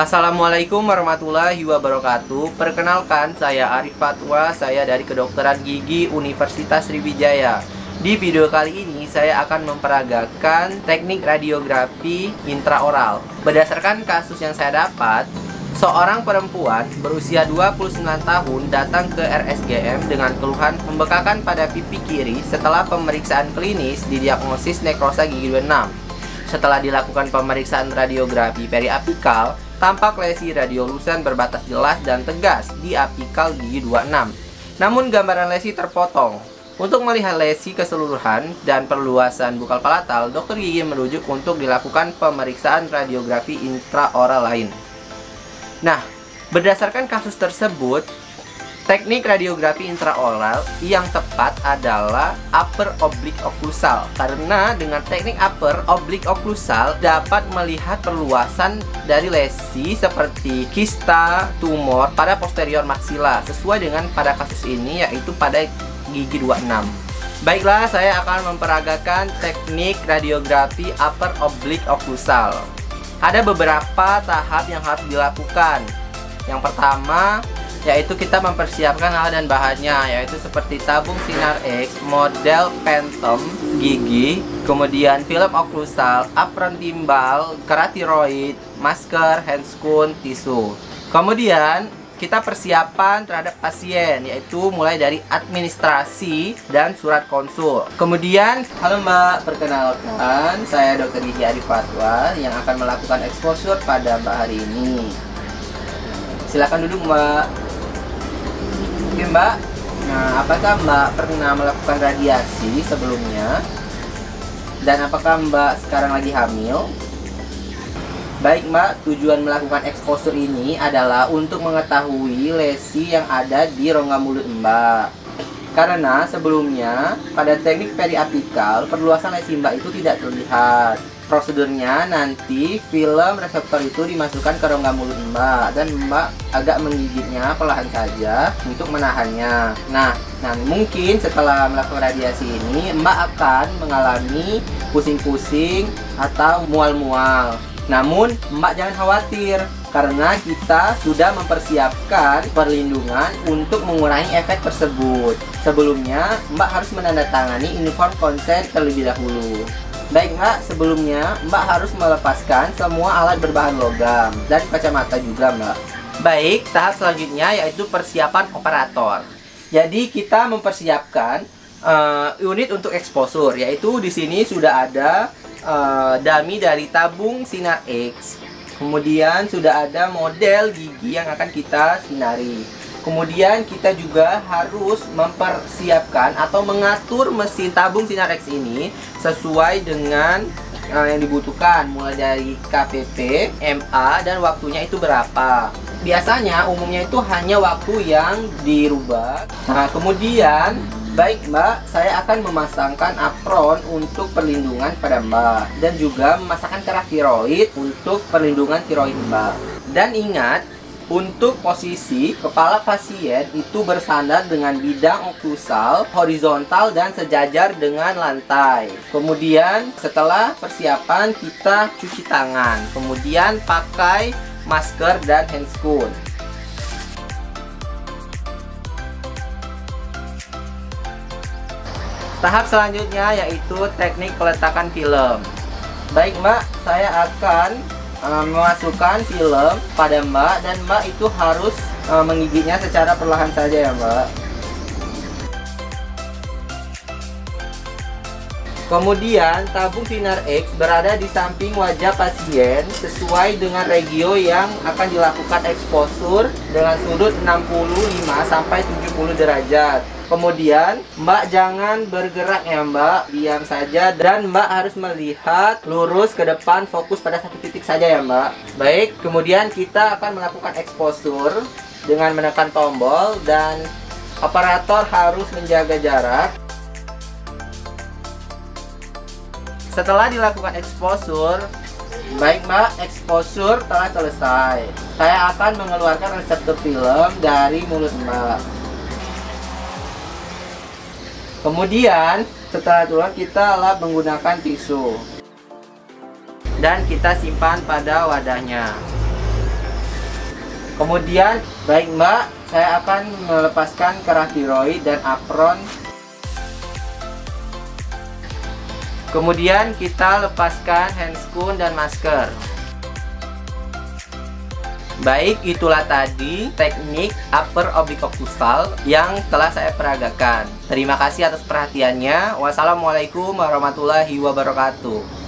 Assalamualaikum warahmatullahi wabarakatuh. Perkenalkan, saya Arif Fatwa, saya dari Kedokteran Gigi Universitas Sriwijaya. Di video kali ini saya akan memperagakan teknik radiografi intraoral. Berdasarkan kasus yang saya dapat, seorang perempuan berusia 29 tahun datang ke RSGM dengan keluhan pembekakan pada pipi kiri setelah pemeriksaan klinis didiagnosis nekrosa gigi 26. Setelah dilakukan pemeriksaan radiografi periapikal, tampak lesi radiolusen berbatas jelas dan tegas di apikal gigi 26. Namun gambaran lesi terpotong. Untuk melihat lesi keseluruhan dan perluasan bukal palatal, dokter gigi merujuk untuk dilakukan pemeriksaan radiografi intraoral lain. Nah, berdasarkan kasus tersebut, teknik radiografi intraoral yang tepat adalah upper oblique occlusal, karena dengan teknik upper oblique occlusal dapat melihat perluasan dari lesi seperti kista, tumor pada posterior maksila sesuai dengan pada kasus ini, yaitu pada gigi 26. Baiklah, saya akan memperagakan teknik radiografi upper oblique occlusal. Ada beberapa tahap yang harus dilakukan. Yang pertama yaitu kita mempersiapkan alat dan bahannya, yaitu seperti tabung sinar X, model Phantom gigi, kemudian film oklusal, apron timbal, keratiroid, masker, handscoon, tisu. Kemudian kita persiapan terhadap pasien, yaitu mulai dari administrasi dan surat konsul. Kemudian, halo Mbak, perkenalkan, saya Dr. Gigi Arif Fatwa yang akan melakukan exposure pada Mbak hari ini. Silakan duduk Mbak. Oke Mbak, nah apakah Mbak pernah melakukan radiasi sebelumnya? Dan apakah Mbak sekarang lagi hamil? Baik Mbak, tujuan melakukan exposure ini adalah untuk mengetahui lesi yang ada di rongga mulut Mbak. Karena sebelumnya pada teknik periapikal perluasan lesi Mbak itu tidak terlihat. Prosedurnya nanti film reseptor itu dimasukkan ke rongga mulut Mbak dan Mbak agak menggigitnya perlahan saja untuk menahannya. Nah, mungkin setelah melakukan radiasi ini Mbak akan mengalami pusing-pusing atau mual-mual. Namun Mbak jangan khawatir, karena kita sudah mempersiapkan perlindungan untuk mengurangi efek tersebut. Sebelumnya Mbak harus menandatangani informed consent terlebih dahulu. Baik Mbak, sebelumnya Mbak harus melepaskan semua alat berbahan logam dan kacamata juga Mbak. Baik, tahap selanjutnya yaitu persiapan operator. Jadi kita mempersiapkan unit untuk exposure, yaitu di sini sudah ada dummy dari tabung sinar X. Kemudian sudah ada model gigi yang akan kita sinari. Kemudian kita juga harus mempersiapkan atau mengatur mesin tabung sinar X ini sesuai dengan yang dibutuhkan, mulai dari KPP, MA, dan waktunya itu berapa. Biasanya umumnya itu hanya waktu yang dirubah. Nah, kemudian baik Mbak, saya akan memasangkan apron untuk perlindungan pada Mbak dan juga memasangkan keratiroid untuk perlindungan tiroid Mbak. Dan ingat, untuk posisi kepala pasien itu bersandar dengan bidang oklusal, horizontal dan sejajar dengan lantai. Kemudian setelah persiapan kita cuci tangan, kemudian pakai masker dan handscoon. Tahap selanjutnya yaitu teknik peletakan film. Baik Mbak, saya akan memasukkan film pada Mbak dan Mbak itu harus menggigitnya secara perlahan saja ya Mbak. Kemudian tabung sinar X berada di samping wajah pasien sesuai dengan regio yang akan dilakukan exposure dengan sudut 65 sampai 70 derajat. Kemudian Mbak jangan bergerak ya Mbak, diam saja dan Mbak harus melihat lurus ke depan, fokus pada satu titik saja ya Mbak. Baik, kemudian kita akan melakukan exposure dengan menekan tombol dan operator harus menjaga jarak. Setelah dilakukan exposure, baik Mbak, exposure telah selesai. Saya akan mengeluarkan reseptor film dari mulut Mbak. Kemudian setelah keluar kita lap menggunakan tisu dan kita simpan pada wadahnya. Kemudian, baik Mbak, saya akan melepaskan kerah tiroid dan apron. Kemudian kita lepaskan handscoon dan masker. Baik, itulah tadi teknik upper oblique occlusal yang telah saya peragakan. Terima kasih atas perhatiannya. Wassalamualaikum warahmatullahi wabarakatuh.